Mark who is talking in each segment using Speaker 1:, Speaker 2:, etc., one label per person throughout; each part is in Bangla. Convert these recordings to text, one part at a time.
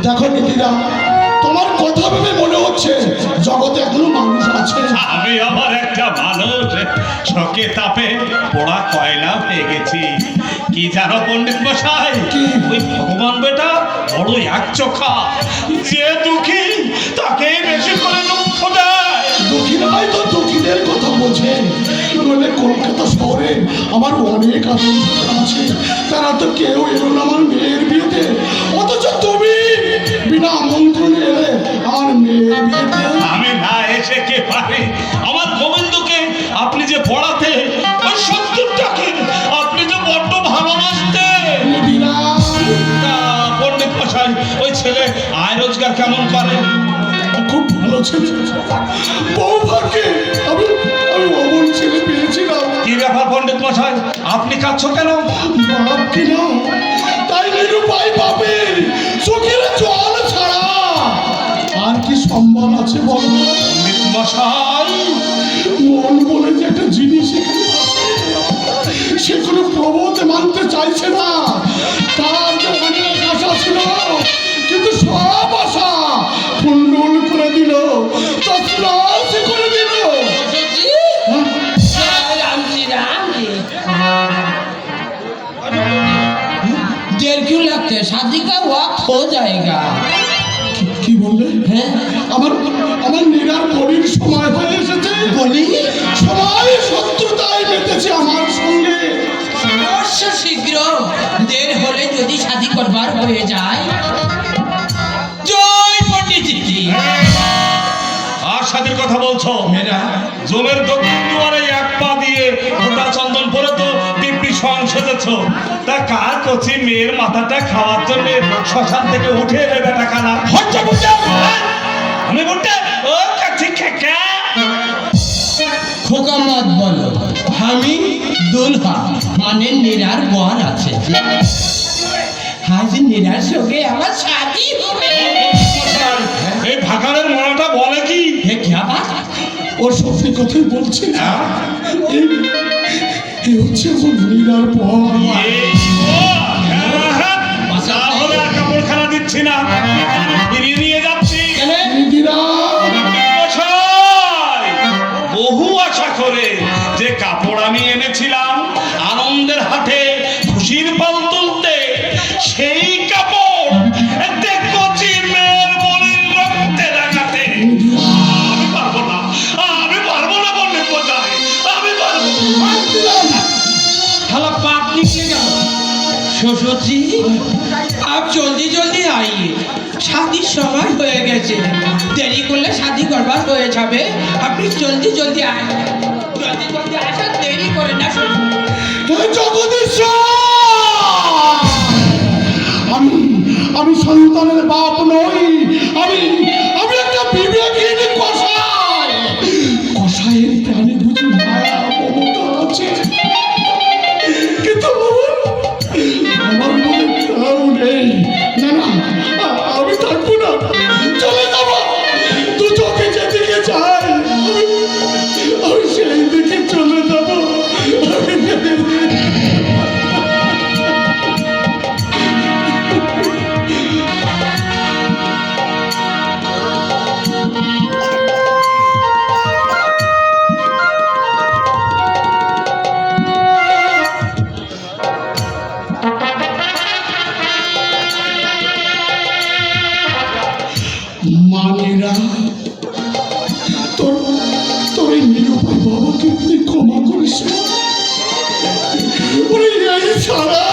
Speaker 1: দেখো নিধিরা, তোমার কথা ভেবে মনে হচ্ছে জগতে এখনো মানুষ আছে।
Speaker 2: আমি আবার একটা মানুষ শোকে তাপে পোড়া কয়লা হয়ে গেছি। কি জানো পণ্ডিত মশাই, ওই ভগবান বেটা বড় এক চোখা, যে দুঃখী তাকে বেশি করে দুঃখ দেয়।
Speaker 1: দুঃখীরাই তো দুঃখীদের কথা বোঝে, নইলে কলকাতা শহরে আমার অনেক আত্মীয় আছে, তারা তো কেউ এলো না আমার মেয়ের বিয়েতে, অথচ তুমি বিনা আমন্ত্রণে এলে আমার মেয়ের বিয়েতে।
Speaker 2: আমি না এসে কে পারে? আমার গোবিন্দকে আপনি যে পড়াতে, ওই সত্তরটাকে আপনি যে বড্ড ভালোবাসতেন। পণ্ডিত মশাই, ওই ছেলে আয় রোজগার কেমন করে?
Speaker 1: খুব ভালো ছেলে, বউ ভাগ্যে আমি অমন ছেলে পেয়েছিলাম।
Speaker 2: কি ব্যাপার পণ্ডিত মশাই, আপনি কাঁদছো কেন?
Speaker 1: বাপ কিনা তাই নিরুপায় বাপের চোখের জল ছাড়া আর কি সম্মান আছে বলো?
Speaker 2: পণ্ডিত মশাই,
Speaker 1: মন বলে যে একটা জিনিস এখানে আছে, সেগুলো প্রবোধ মানতে চাইছে না। তার যে অনেক আশা ছিল, কিন্তু সব আশা ফুন্ডুল করে দিল, তছনছ করে দিল।
Speaker 3: देर क्यों लगते? शादी का वक्त हो जाएगा।
Speaker 1: কি বললে?
Speaker 3: हैं?
Speaker 1: আমার নিরার বলির সময় হয়ে এসেছে।
Speaker 3: বলি
Speaker 1: সবাই শত্রুতায় মেতেছে আমার সঙ্গে।
Speaker 3: অবশ্য শীঘ্র, দের হলে যদি শাদি করবার হয়ে যায়। জয় পণ্ডিতজি।
Speaker 2: আর শাদির কথা বলছো?
Speaker 3: মেরা
Speaker 2: জমের দক্ষিণ দুয়ারে এক পা দিয়ে গোটা চন্দন পরে তো দিব্যি সং সেজেছ। তা কার কচি মেয়ের মাথাটা খাওয়ার জন্য শ্মশান থেকে উঠে এলে বেটা কানা? হচ্ছে বুঝে আমি বুঝতে ও কাছি খেকা।
Speaker 3: খোকা মত বলো, আমি দুলহা মানে নিরার বর আছে। আজ নিরার সঙ্গে আমার শাদি হবে।
Speaker 2: এই ভাগাড়ের মনাটা বলে কি?
Speaker 3: হে क्या बात?
Speaker 1: ও সত্যি কথাই বলছে।
Speaker 2: হ্যাঁ?
Speaker 1: এই হচ্ছে আমার নিরার পর।
Speaker 2: তাহলে আর কাপড়খানা দিচ্ছি না, ফিরিয়ে নিয়ে যাচ্ছি।
Speaker 1: নিধিরা,
Speaker 2: বহু আশা করে যে কাপড় আমি এনেছিলাম আনন্দের হাটে খুশির পাল তুলতে, সেই কাপড় কচি মেয়ের বলির রক্তে রাখাতে আমি পারবো না। আমি পারবো না পণ্ডিত মশাই, আমি পারবো না।
Speaker 3: साला बात निकलेगा। শ্বশুর জি, आप जल्दी जल्दी आइए, शादीर समय হয়ে গেছে। দেরি করলে শাদি করবার হয়ে যাবে। আপনি জলদি জলদি আয়, জলদি জলদি আসুন, দেরি করে না শ্বশুর।
Speaker 1: জগদীশ্বর, আমি সন্তানের বাপ নই, আমি একটা বিবেকহীন কসাই। কসাইয়ের প্রাণে বুঝি মায়া মমতা আছে, কিন্তু আমার মনে তাও নেই। না না, আমি থাকবো না, চলে যাবো। দু চোখে যেদিকে চাই আমি সেই দিকে চলে যাবো। মানেরা, তোর এই নিরুপায় বাবাকে তুই ক্ষমা করিস। ওরে এই ছাড়া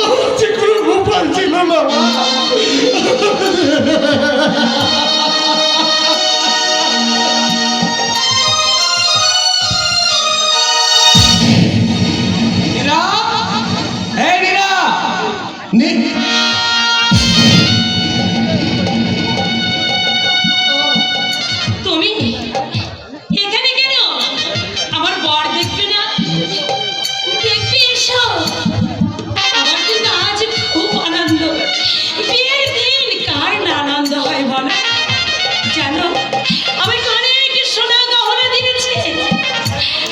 Speaker 1: আমার যে কোনো উপায় ছিল না।
Speaker 3: নীরা, এই নীরা,
Speaker 4: তুমি এখানে কেন? আমার বর দেখবে না? দেখবে এসো। আমার কিন্তু আজ খুব আনন্দ। বিয়ের দিন কার না আনন্দ হয় বলো? জানো, আমাকে অনেক সোনা গহনা দিয়েছে,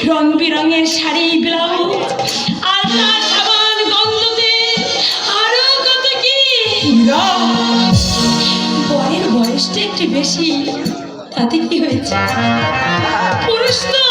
Speaker 4: রং বেরঙের শাড়ি, ব্লাউজ, আলতা, সাবান, গন্ধ তেল, আরো কত কি। একটু বেশি, তাতে কি হয়েছে? পুরুষ তো